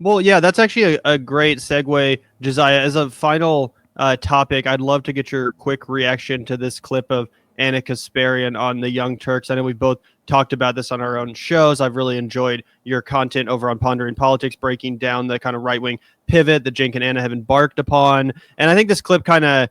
Well, yeah, that's actually a great segue, Jesiah. As a final topic, I'd love to get your quick reaction to this clip of Ana Kasparian on the Young Turks. I know we both talked about this on our own shows. I've really enjoyed your content over on Pondering Politics, breaking down the kind of right-wing pivot that Cenk and Ana have embarked upon. And I think this clip kind of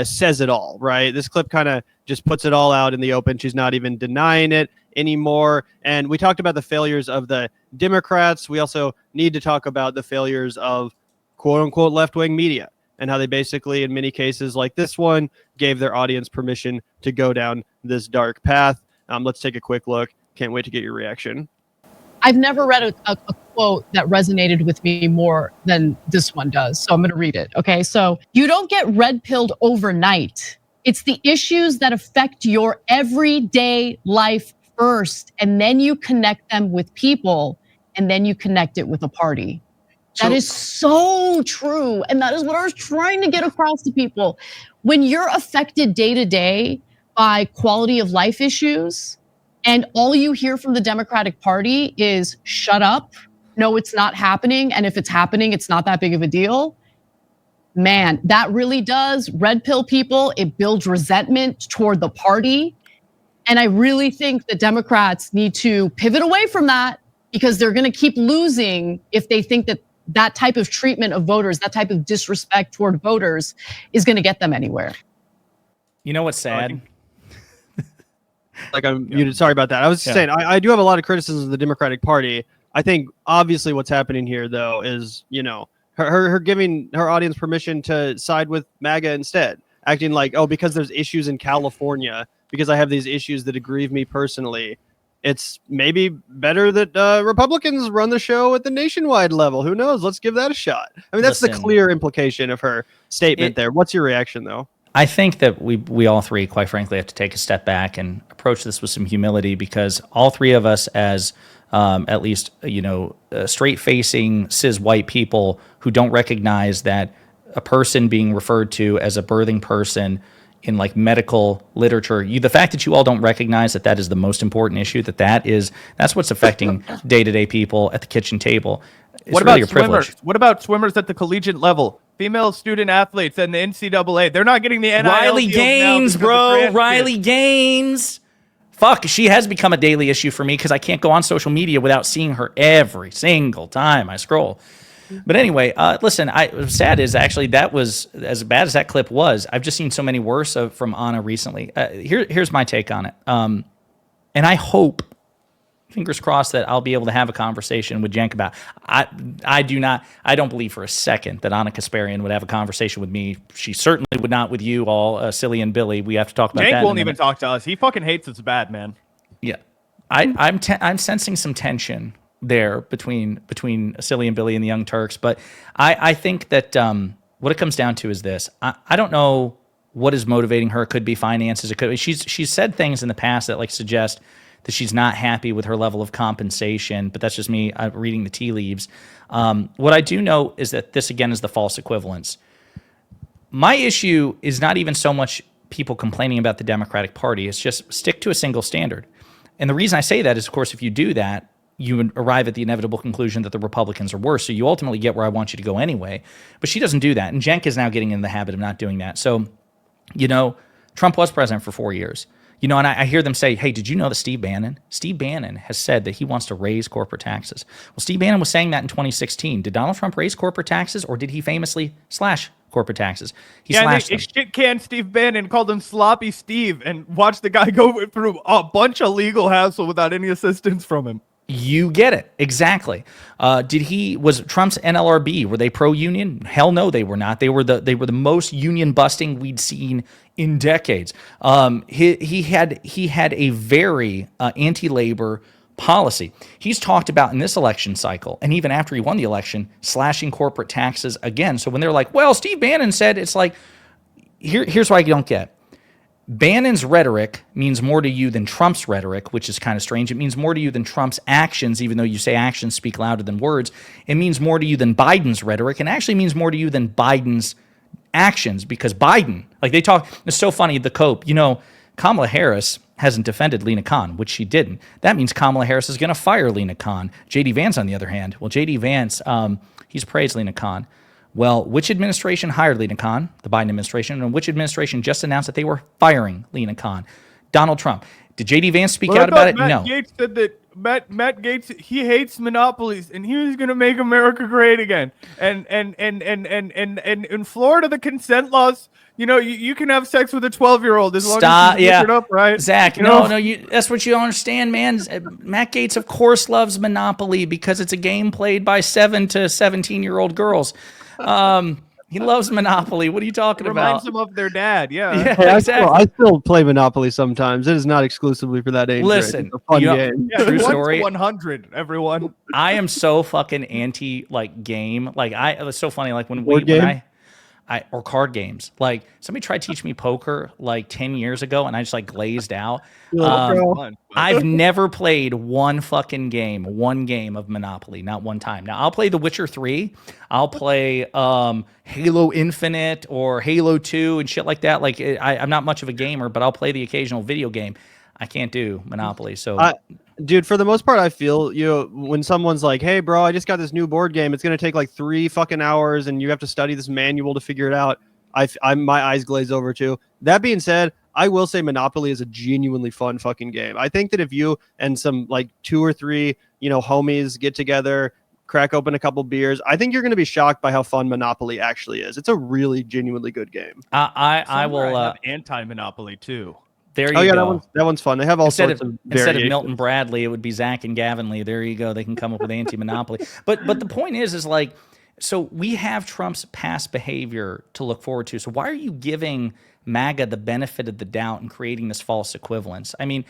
says it all, right? This clip kind of just puts it all out in the open. She's not even denying it anymore. And we talked about the failures of the Democrats. We also need to talk about the failures of quote unquote left-wing media and how they basically, in many cases like this one, gave their audience permission to go down this dark path. Let's take a quick look. Can't wait to get your reaction. I've never read a quote that resonated with me more than this one does. So I'm going to read it. Okay. So you don't get red pilled overnight. It's the issues that affect your everyday life first, and then you connect them with people, and then you connect it with a party. That is so true. And that is what I was trying to get across to people. When you're affected day to day by quality of life issues, and all you hear from the Democratic Party is shut up, no, it's not happening, and if it's happening, it's not that big of a deal. Man, that really does red pill people. It builds resentment toward the party. And I really think the Democrats need to pivot away from that, because they're going to keep losing if they think that that type of treatment of voters, that type of disrespect toward voters is going to get them anywhere. You know what's sad? Like I'm muted. Sorry about that. I was saying I do have a lot of criticisms of the Democratic Party. I think obviously what's happening here, though, is, you know, her giving her audience permission to side with MAGA instead, acting like, oh, because there's issues in California, because I have these issues that aggrieve me personally, it's maybe better that Republicans run the show at the nationwide level. Who knows? Let's give that a shot. I mean, that's the clear implication of her statement there. What's your reaction, though? I think that we all three, quite frankly, have to take a step back and approach this with some humility, because all three of us, as at least, you know, straight-facing cis white people who don't recognize that a person being referred to as a birthing person in like medical literature, the fact that you all don't recognize that that is the most important issue, that's what's affecting day-to-day people at the kitchen table. What about swimmers? What about swimmers at the collegiate level? Female student athletes and the NCAA, they're not getting the NIL Riley deals Gaines, now bro. Riley Gaines. Fuck, she has become a daily issue for me because I can't go on social media without seeing her every single time I scroll. But anyway, listen, what's sad is actually that was, as bad as that clip was, I've just seen so many worse from Ana recently. Here's my take on it. And I hope, fingers crossed, that I'll be able to have a conversation with Cenk about. I don't believe for a second that Ana Kasparian would have a conversation with me. She certainly would not with you all, Silly and Billy. We have to talk about that. Cenk won't even talk to us. He fucking hates us bad, man. Yeah, I'm sensing some tension there between Silly and Billy and the Young Turks. But I think that what it comes down to is this. I don't know what is motivating her. It could be finances. It could be, she's said things in the past that like suggest that she's not happy with her level of compensation, but that's just me reading the tea leaves. What I do know is that this, again, is the false equivalence. My issue is not even so much people complaining about the Democratic Party. It's just stick to a single standard. And the reason I say that is, of course, if you do that, you arrive at the inevitable conclusion that the Republicans are worse. So you ultimately get where I want you to go anyway. But she doesn't do that. And Cenk is now getting in the habit of not doing that. So, you know, Trump was president for 4 years. You know, and I hear them say, hey, did you know that Steve Bannon has said that he wants to raise corporate taxes? Well, Steve Bannon was saying that in 2016. Did Donald Trump raise corporate taxes, or did he famously slash corporate taxes? He slashed them. Shit can Steve Bannon called him Sloppy Steve and watched the guy go through a bunch of legal hassle without any assistance from him. You get it. Exactly. Was Trump's NLRB, were they pro-union? Hell no, they were not. They were the most union busting we'd seen in decades. He had a very anti-labor policy. He's talked about in this election cycle, and even after he won the election, slashing corporate taxes again. So when they're like, well, Steve Bannon said, it's like, here's what I don't get. Bannon's rhetoric means more to you than Trump's rhetoric, which is kind of strange. It means more to you than Trump's actions, even though you say actions speak louder than words. It means more to you than Biden's rhetoric, and actually means more to you than Biden's actions, because Biden, like they talk, it's so funny, the COPE, you know, Kamala Harris hasn't defended Lena Khan, which she didn't. That means Kamala Harris is going to fire Lena Khan. J.D. Vance, on the other hand, well, J.D. Vance, he's praised Lena Khan. Well, which administration hired Lena Khan? The Biden administration. And which administration just announced that they were firing Lena Khan? Donald Trump. Did J.D. Vance speak out about it? Matt No. Gaetz said that Matt Gaetz, he hates monopolies and he was going to make America great again. And in Florida, the consent laws, you can have sex with a 12-year-old as long as you look it up, right? Zach, that's what you don't understand, man. Matt Gaetz, of course, loves Monopoly because it's a game played by 7 to 17-year-old girls. He loves Monopoly. What are you talking about? Reminds them of their dad. Yeah. Hey, Exactly. I still play Monopoly sometimes. It is not exclusively for that age. Listen, it's a fun game. Yeah, True 1 story. to 100, everyone. I am so fucking anti game. It was so funny. Like when I or card games. Like somebody tried to teach me poker like 10 years ago, and I just like glazed out. I've never played one game of Monopoly, not one time. Now I'll play The Witcher 3. I'll play Halo Infinite or Halo 2 and shit like that. Like I'm not much of a gamer, but I'll play the occasional video game. I can't do Monopoly. So dude, for the most part, I feel when someone's like, "Hey, bro, I just got this new board game. It's gonna take like 3 fucking hours, and you have to study this manual to figure it out." My eyes glaze over too. That being said, I will say Monopoly is a genuinely fun fucking game. I think that if you and some like 2 or 3 homies get together, crack open a couple beers, I think you're gonna be shocked by how fun Monopoly actually is. It's a really genuinely good game. I will have anti-Monopoly too. There you go. That one's fun. They have all instead sorts of of instead of variations. Milton Bradley, it would be Zach and Gavin Lee. There you go. They can come up with anti-monopoly. But the point is like, so we have Trump's past behavior to look forward to. So why are you giving MAGA the benefit of the doubt and creating this false equivalence? I mean,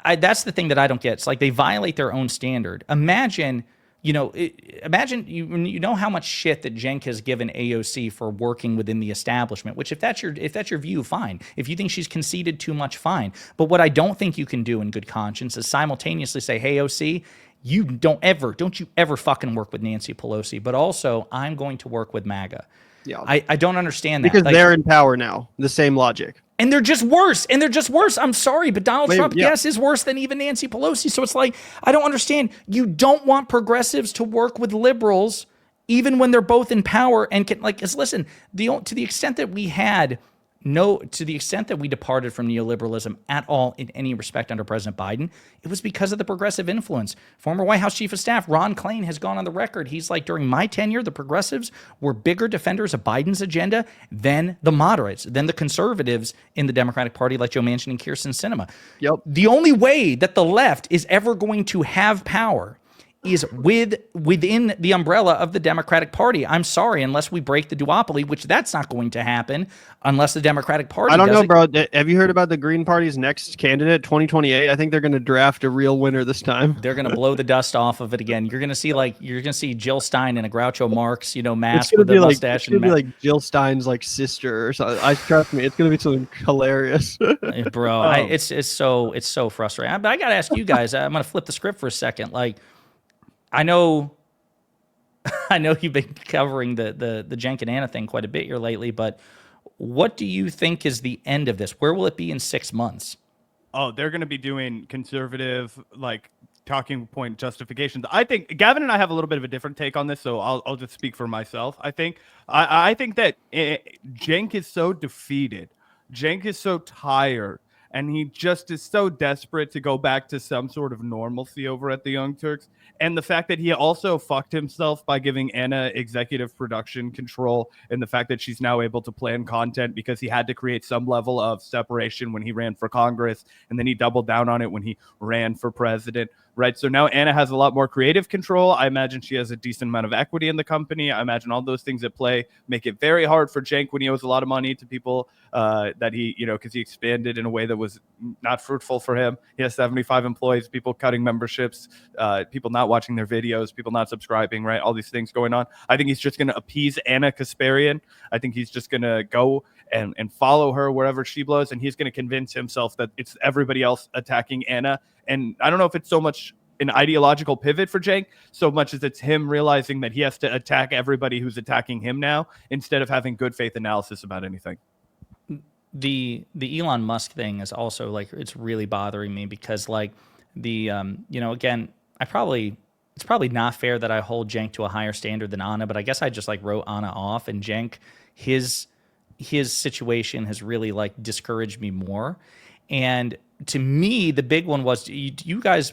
that's the thing that I don't get. It's like they violate their own standard. Imagine how much shit that Cenk has given AOC for working within the establishment, which if that's your view, fine. If you think she's conceded too much, fine. But what I don't think you can do in good conscience is simultaneously say, hey, OC, don't you ever fucking work with Nancy Pelosi, but also I'm going to work with MAGA. Yeah. I don't understand that. Because they're in power now. The same logic. And they're just worse. I'm sorry, but Donald Trump, yeah. yes, is worse than even Nancy Pelosi. So it's like, I don't understand. You don't want progressives to work with liberals, even when they're both in power and can listen, to the extent that we departed from neoliberalism at all in any respect under President Biden, it was because of the progressive influence. Former White House Chief of Staff Ron Klain has gone on the record. He's like, during my tenure, the progressives were bigger defenders of Biden's agenda than the moderates, than the conservatives in the Democratic Party like Joe Manchin and Kyrsten Sinema. Yep. The only way that the left is ever going to have power is within the umbrella of the Democratic Party. I'm sorry, unless we break the duopoly, which that's not going to happen unless the Democratic Party I don't does know, it. bro. Have you heard about the Green Party's next candidate, 2028? I think they're going to draft a real winner this time. They're going to blow the dust off of it again. You're going to see Jill Stein in a Groucho Marx, mask It's with gonna a be mustache. it's gonna be like Jill Stein's like sister or something. Trust me, it's gonna be something hilarious. Bro, it's so frustrating. But I got to ask you guys. I'm going to flip the script for a second. Like, I know you've been covering the Cenk and Ana thing quite a bit here lately, but what do you think is the end of this? Where will it be in 6 months? Oh, they're going to be doing conservative, talking point justifications. I think Gavin and I have a little bit of a different take on this, so I'll just speak for myself. I think that Cenk is so defeated. Cenk is so tired. And he just is so desperate to go back to some sort of normalcy over at the Young Turks. And the fact that he also fucked himself by giving Ana executive production control, and the fact that she's now able to plan content because he had to create some level of separation when he ran for Congress, and then he doubled down on it when he ran for president. Right. So now Ana has a lot more creative control. I imagine she has a decent amount of equity in the company. I imagine all those things at play make it very hard for Cenk when he owes a lot of money to people that he, because he expanded in a way that was not fruitful for him. He has 75 employees, people cutting memberships, people not watching their videos, people not subscribing, right? All these things going on. I think he's just going to appease Ana Kasparian. I think he's just going to go and follow her wherever she blows. And he's going to convince himself that it's everybody else attacking Ana. And I don't know if it's so much an ideological pivot for Cenk, so much as it's him realizing that he has to attack everybody who's attacking him now instead of having good faith analysis about anything. the Elon Musk thing is also like, it's really bothering me because like again, it's probably not fair that I hold Cenk to a higher standard than Ana, but I guess I just like wrote Ana off, and Cenk, his situation has really like discouraged me more. And to me, the big one was you guys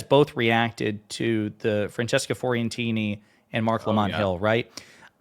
both reacted to the Francesca Fiorentini and Mark Lamont Hill, right?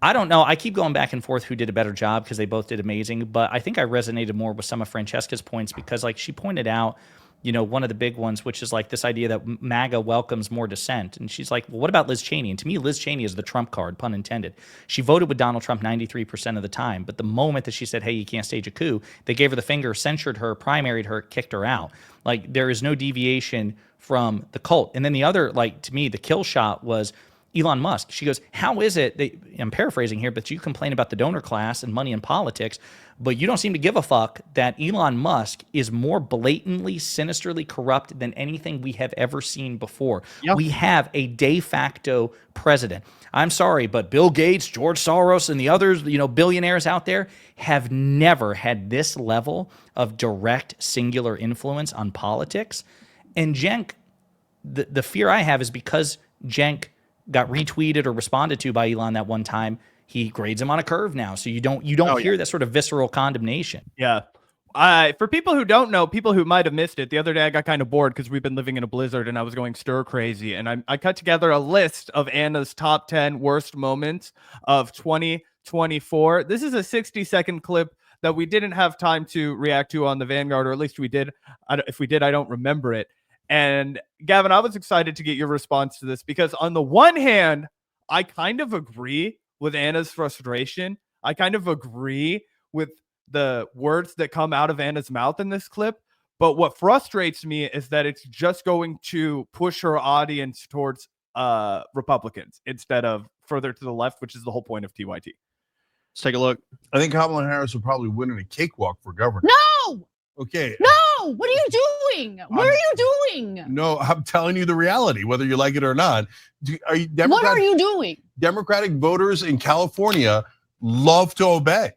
I don't know. I keep going back and forth who did a better job because they both did amazing. But I think I resonated more with some of Francesca's points because, like, she pointed out, one of the big ones, which is like this idea that MAGA welcomes more dissent. And she's like, well, what about Liz Cheney? And to me, Liz Cheney is the Trump card, pun intended. She voted with Donald Trump 93% of the time. But the moment that she said, hey, you can't stage a coup, they gave her the finger, censured her, primaried her, kicked her out. Like, there is no deviation from the cult. And then the other, like, to me, the kill shot was Elon Musk. She goes, how is it that, I'm paraphrasing here, but you complain about the donor class and money in politics, but you don't seem to give a fuck that Elon Musk is more blatantly, sinisterly corrupt than anything we have ever seen before. Yep. We have a de facto president. I'm sorry, but Bill Gates, George Soros, and the others, billionaires out there have never had this level of direct, singular influence on politics. And Cenk, the fear I have is because Cenk got retweeted or responded to by Elon that one time, he grades him on a curve now. So you don't hear that sort of visceral condemnation. Yeah. For people who don't know, people who might have missed it, the other day I got kind of bored because we've been living in a blizzard and I was going stir crazy. And I cut together a list of Anna's top 10 worst moments of 2024. This is a 60-second clip that we didn't have time to react to on the Vanguard, or at least we did. If we did, I don't remember it. And Gavin, I was excited to get your response to this because on the one hand, I kind of agree with Anna's frustration. I kind of agree with the words that come out of Anna's mouth in this clip. But what frustrates me is that it's just going to push her audience towards Republicans instead of further to the left, which is the whole point of TYT. Let's take a look. I think Kamala Harris will probably win in a cakewalk for governor. No! Okay. No! What are you doing? What are you doing? No, I'm telling you the reality, whether you like it or not. What are you doing? Democratic voters in California love to obey.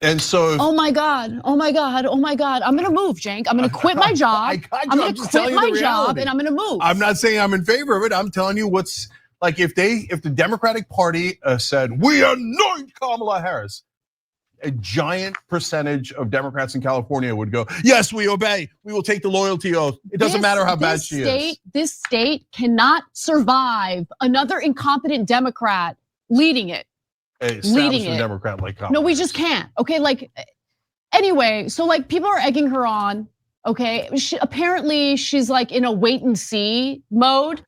And so oh my God. I'm gonna move, Cenk. I'm gonna quit my job. I'm gonna quit my job and I'm gonna move. I'm not saying I'm in favor of it. I'm telling you what's like if the Democratic Party said, we anoint Kamala Harris, a giant percentage of Democrats in California would go, yes, we obey. We will take the loyalty oath. It doesn't matter how bad she is. This state cannot survive another incompetent Democrat leading it. Leading it. Democrat like Kamala. No, we just can't. Okay, like anyway, so like people are egging her on. Okay, apparently she's like in a wait and see mode.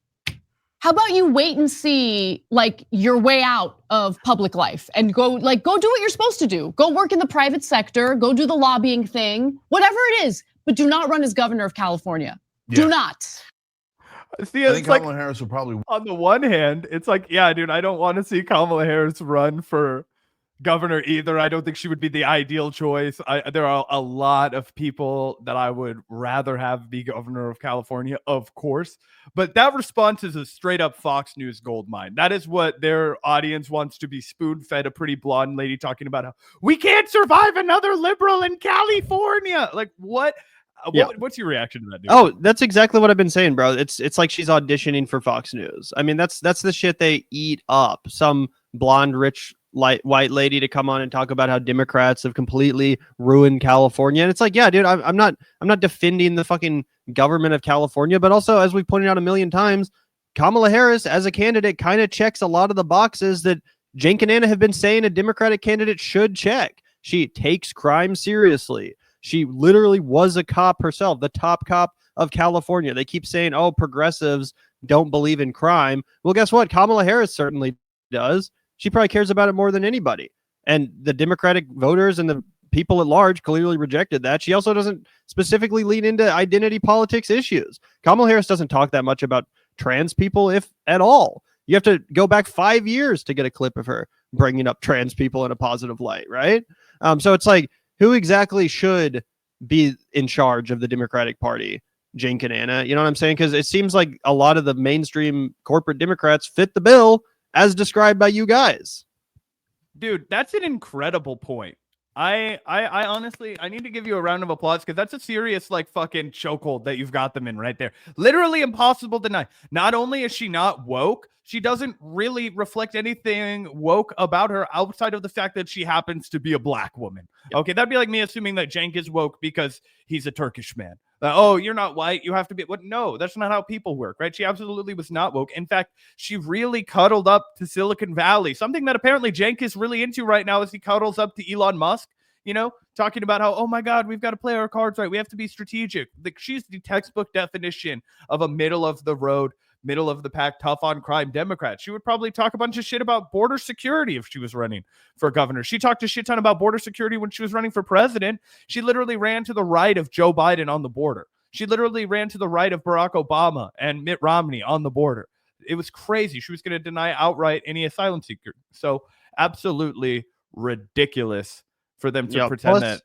How about you wait and see like your way out of public life and go do what you're supposed to do. Go work in the private sector, go do the lobbying thing, whatever it is, but do not run as governor of California. Yeah. Do not. See, I think Kamala Harris will probably. On the one hand, it's like, yeah, dude, I don't want to see Kamala Harris run for governor either. I don't think she would be the ideal choice. There are a lot of people that I would rather have be governor of California, of course. But that response is a straight up Fox News goldmine. That is what their audience wants to be spoon-fed, a pretty blonde lady talking about how we can't survive another liberal in California. Like, what? Yeah. What's your reaction to that, dude? Oh, that's exactly what I've been saying, bro. It's like she's auditioning for Fox News. I mean, that's the shit they eat up. Some blonde, rich, white lady to come on and talk about how Democrats have completely ruined California. And it's like, yeah, dude, I'm not defending the fucking government of California, but also, as we pointed out a million times, Kamala Harris as a candidate kind of checks a lot of the boxes that Cenk and Ana have been saying a Democratic candidate should check. She takes crime seriously. She literally was a cop herself, the top cop of California. They keep saying, oh, progressives don't believe in crime. Well, guess what? Kamala Harris certainly does. She probably cares about it more than anybody. And the Democratic voters and the people at large clearly rejected that. She also doesn't specifically lean into identity politics issues. Kamala Harris doesn't talk that much about trans people, if at all. You have to go back 5 years to get a clip of her bringing up trans people in a positive light, right? So it's like, who exactly should be in charge of the Democratic Party? Cenk and Ana, you know what I'm saying? Because it seems like a lot of the mainstream corporate Democrats fit the bill as described by you guys. Dude, that's an incredible point. I honestly, I need to give you a round of applause because that's a serious like fucking chokehold that you've got them in right there. Literally impossible to deny. Not only is she not woke, she doesn't really reflect anything woke about her outside of the fact that she happens to be a black woman. Okay, that'd be like me assuming that Cenk is woke because he's a Turkish man. Oh, you're not white. You have to be. What? No, that's not how people work, right? She absolutely was not woke. In fact, she really cuddled up to Silicon Valley. Something that apparently Cenk is really into right now is he cuddles up to Elon Musk, talking about how, oh my God, we've got to play our cards right. We have to be strategic. She's the textbook definition of a middle of the road, middle of the pack, tough on crime Democrat. She would probably talk a bunch of shit about border security if she was running for governor. She talked a shit ton about border security when she was running for president. She literally ran to the right of Joe Biden on the border. She literally ran to the right of Barack Obama and Mitt Romney on the border. It was crazy. She was going to deny outright any asylum seeker. So absolutely ridiculous for them to pretend that.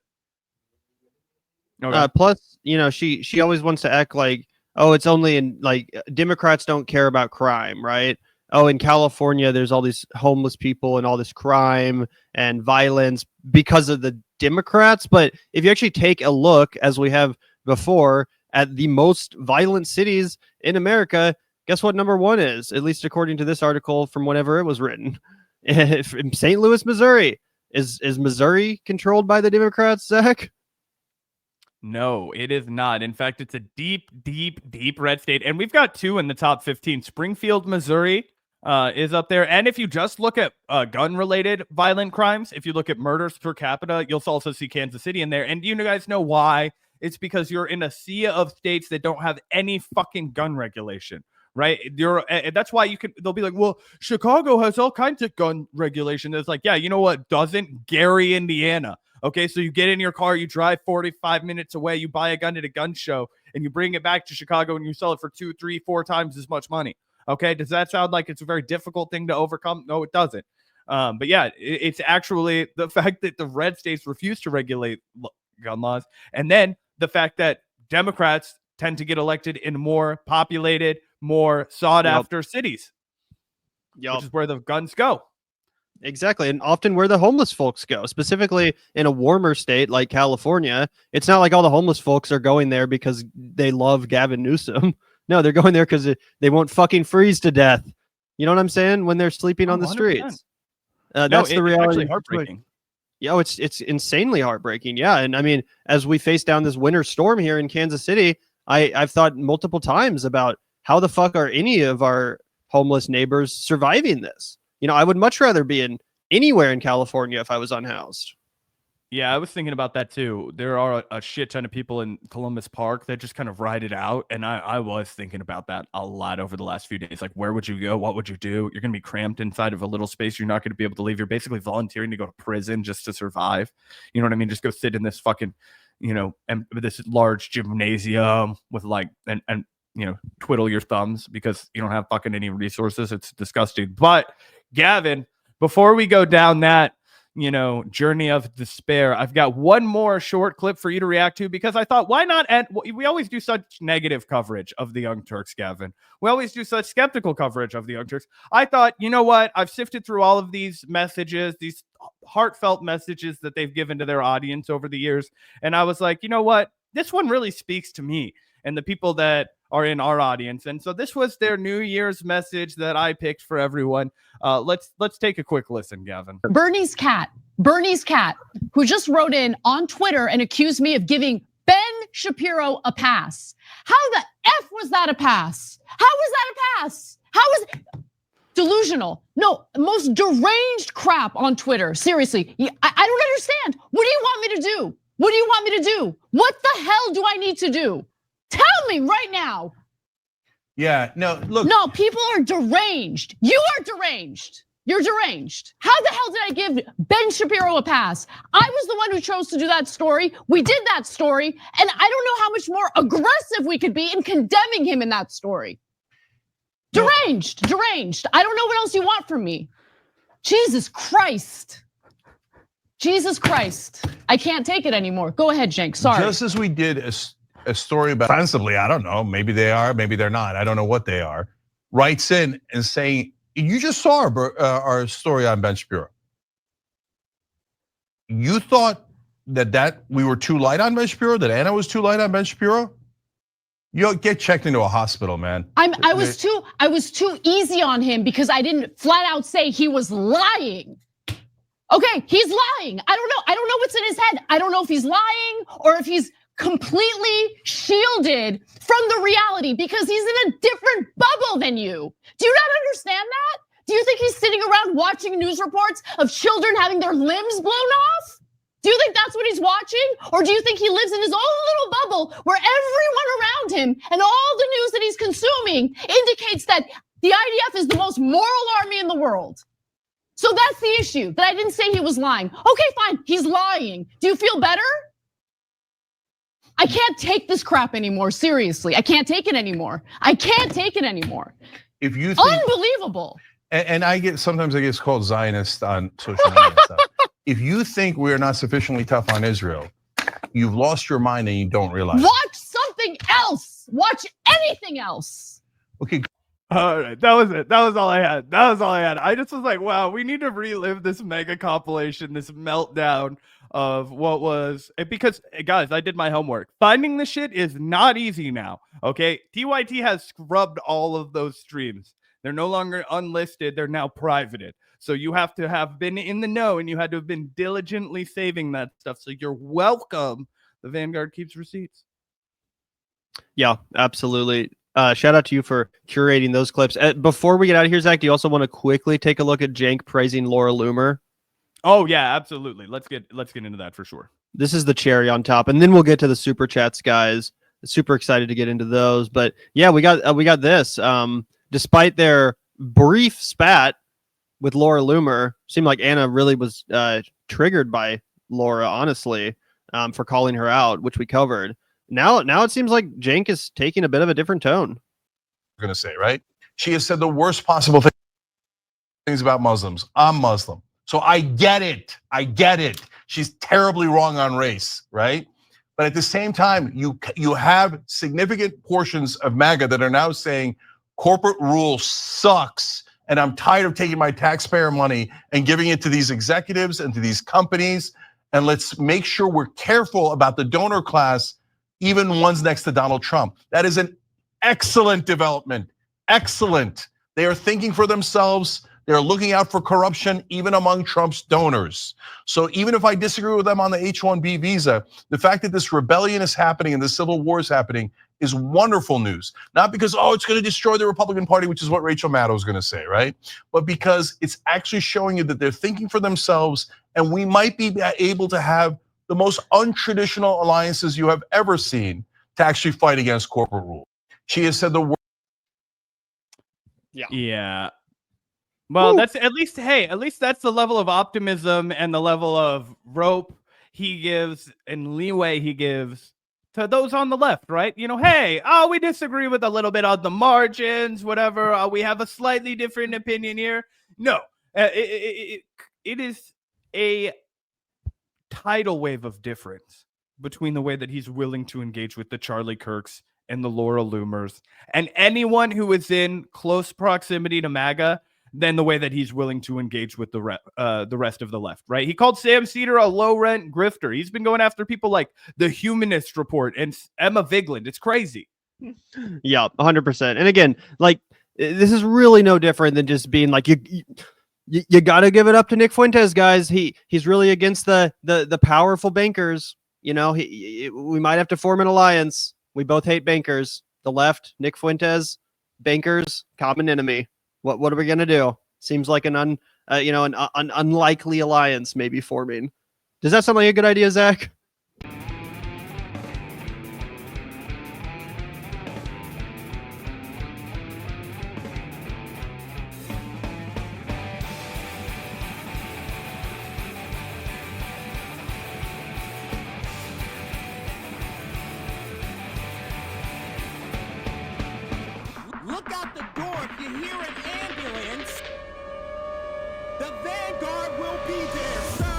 Okay. Plus, she always wants to act like, oh, it's only in like Democrats don't care about crime, right? Oh, in California, there's all these homeless people and all this crime and violence because of the Democrats. But if you actually take a look, as we have before, at the most violent cities in America, guess what number one is? At least according to this article from whenever it was written. In St. Louis, Missouri. Is Missouri controlled by the Democrats, Zach? No, it is not. In fact, it's a deep, deep, deep red state. And we've got two in the top 15. Springfield, Missouri is up there. And if you just look at gun-related violent crimes, if you look at murders per capita, you'll also see Kansas City in there. And do you guys know why? It's because you're in a sea of states that don't have any fucking gun regulation. Right. That's why they'll be like, well, Chicago has all kinds of gun regulation. It's like, yeah, you know what doesn't? Gary, Indiana. Okay, so you get in your car, you drive 45 minutes away, you buy a gun at a gun show, and you bring it back to Chicago and you sell it for 2, 3, 4 times as much money. Okay, does that sound like it's a very difficult thing to overcome? No, it doesn't. But yeah, it's actually the fact that the red states refuse to regulate gun laws, and then the fact that Democrats tend to get elected in more populated, more sought-after cities, which is where the guns go. Exactly, and often where the homeless folks go, specifically in a warmer state like California. It's not like all the homeless folks are going there because they love Gavin Newsom. No, they're going there because they won't fucking freeze to death. You know what I'm saying? When they're sleeping on the 100%. Streets. That's the reality. It's actually heartbreaking. Yeah, it's insanely heartbreaking. Yeah, and I mean, as we face down this winter storm here in Kansas City, I've thought multiple times about how the fuck are any of our homeless neighbors surviving this? I would much rather be anywhere in California if I was unhoused. Yeah, I was thinking about that too. There are a shit ton of people in Columbus Park that just kind of ride it out. And I was thinking about that a lot over the last few days. Like, where would you go? What would you do? You're going to be cramped inside of a little space. You're not going to be able to leave. You're basically volunteering to go to prison just to survive. You know what I mean? Just go sit in this fucking, and this large gymnasium with like, and twiddle your thumbs because you don't have fucking any resources. It's disgusting. But Gavin, before we go down that, journey of despair, I've got one more short clip for you to react to because I thought, why not? We always do such negative coverage of the Young Turks, Gavin. We always do such skeptical coverage of the Young Turks. I thought, you know what? I've sifted through all of these messages, these heartfelt messages that they've given to their audience over the years. And I was like, you know what? This one really speaks to me and the people that are in our audience. And so this was their New Year's message that I picked for everyone. Let's take a quick listen, Gavin. Bernie's cat, who just wrote in on Twitter and accused me of giving Ben Shapiro a pass. How the F was that a pass? How was that a pass? How was delusional? No, most deranged crap on Twitter. Seriously, I don't understand. What do you want me to do? What do you want me to do? What the hell do I need to do? Tell me right now. Yeah, no, look. No, people are deranged. You are deranged. You're deranged. How the hell did I give Ben Shapiro a pass? I was the one who chose to do that story. We did that story. And I don't know how much more aggressive we could be in condemning him in that story. Deranged. I don't know what else you want from me. Jesus Christ. I can't take it anymore. Go ahead, Cenk. Sorry. Just as we did a story about ostensibly, I don't know, maybe they are, maybe they're not. I don't know what they are. Writes in and saying, you just saw our story on Ben Shapiro. You thought that we were too light on Ben Shapiro, that Anna was too light on Ben Shapiro, you'll get checked into a hospital, man. I was too easy on him because I didn't flat out say he was lying. Okay, he's lying. I don't know what's in his head. I don't know if he's lying or if he's completely shielded from the reality because he's in a different bubble than you. Do you not understand that? Do you think he's sitting around watching news reports of children having their limbs blown off? Do you think that's what he's watching? Or do you think he lives in his own little bubble where everyone around him and all the news that he's consuming indicates that the IDF is the most moral army in the world? So that's the issue, that I didn't say he was lying. Okay, fine, he's lying. Do you feel better? I can't take this crap anymore, seriously. I can't take it anymore. I can't take it anymore. If you think, unbelievable. And sometimes I get called Zionist on social media and stuff. If you think we're not sufficiently tough on Israel, you've lost your mind and you don't realize. Watch something else. Watch anything else. Okay. All right, that was it. That was all I had. I just was like, wow, we need to relive this mega compilation, this meltdown of what was, because guys, I did my homework. Finding the shit is not easy now, okay? TYT has scrubbed all of those streams. They're no longer unlisted, they're now privated. So you have to have been in the know and you had to have been diligently saving that stuff. So you're welcome. The Vanguard keeps receipts. Yeah, absolutely. Shout out to you for curating those clips. Before we get out of here, Zach, do you also want to quickly take a look at Cenk praising Laura Loomer? Oh yeah, absolutely. Let's get into that for sure. This is the cherry on top, and then we'll get to the super chats, guys. Super excited to get into those, but yeah, we got this. Despite their brief spat with Laura Loomer, seemed like Anna really was triggered by Laura, honestly, for calling her out, which we covered. Now it seems like Cenk is taking a bit of a different tone. I'm gonna say, right? She has said the worst possible things about Muslims. I'm Muslim, so I get it. She's terribly wrong on race, right? But at the same time, you have significant portions of MAGA that are now saying corporate rule sucks, and I'm tired of taking my taxpayer money and giving it to these executives and to these companies. And let's make sure we're careful about the donor class, even ones next to Donald Trump. That is an excellent development. Excellent. They are thinking for themselves. They're looking out for corruption, even among Trump's donors. So even if I disagree with them on the H-1B visa, the fact that this rebellion is happening and the civil war is happening is wonderful news. Not because, oh, it's gonna destroy the Republican Party, which is what Rachel Maddow is gonna say, right? But because it's actually showing you that they're thinking for themselves, and we might be able to have the most untraditional alliances you have ever seen to actually fight against corporate rule. She has said the word. Yeah. Well, that's at least that's the level of optimism and the level of rope he gives and leeway he gives to those on the left, right? You know, hey, we disagree with a little bit on the margins, whatever. We have a slightly different opinion here. No, it is a tidal wave of difference between the way that he's willing to engage with the Charlie Kirks and the Laura Loomers and anyone who is in close proximity to MAGA than the way that he's willing to engage with the rest of the left, right? He called Sam Cedar a low-rent grifter. He's been going after people like the Humanist Report and Emma Vigeland. It's crazy. Yeah, 100%. And again, like, this is really no different than just being like, you got to give it up to Nick Fuentes, guys. He's really against the powerful bankers. You know, we might have to form an alliance. We both hate bankers. The left, Nick Fuentes, bankers, common enemy. What are we gonna do? Seems like an unlikely alliance maybe forming. Does that sound like a good idea, Zach? Look out the door if you hear an ambulance. The Vanguard will be there, sir.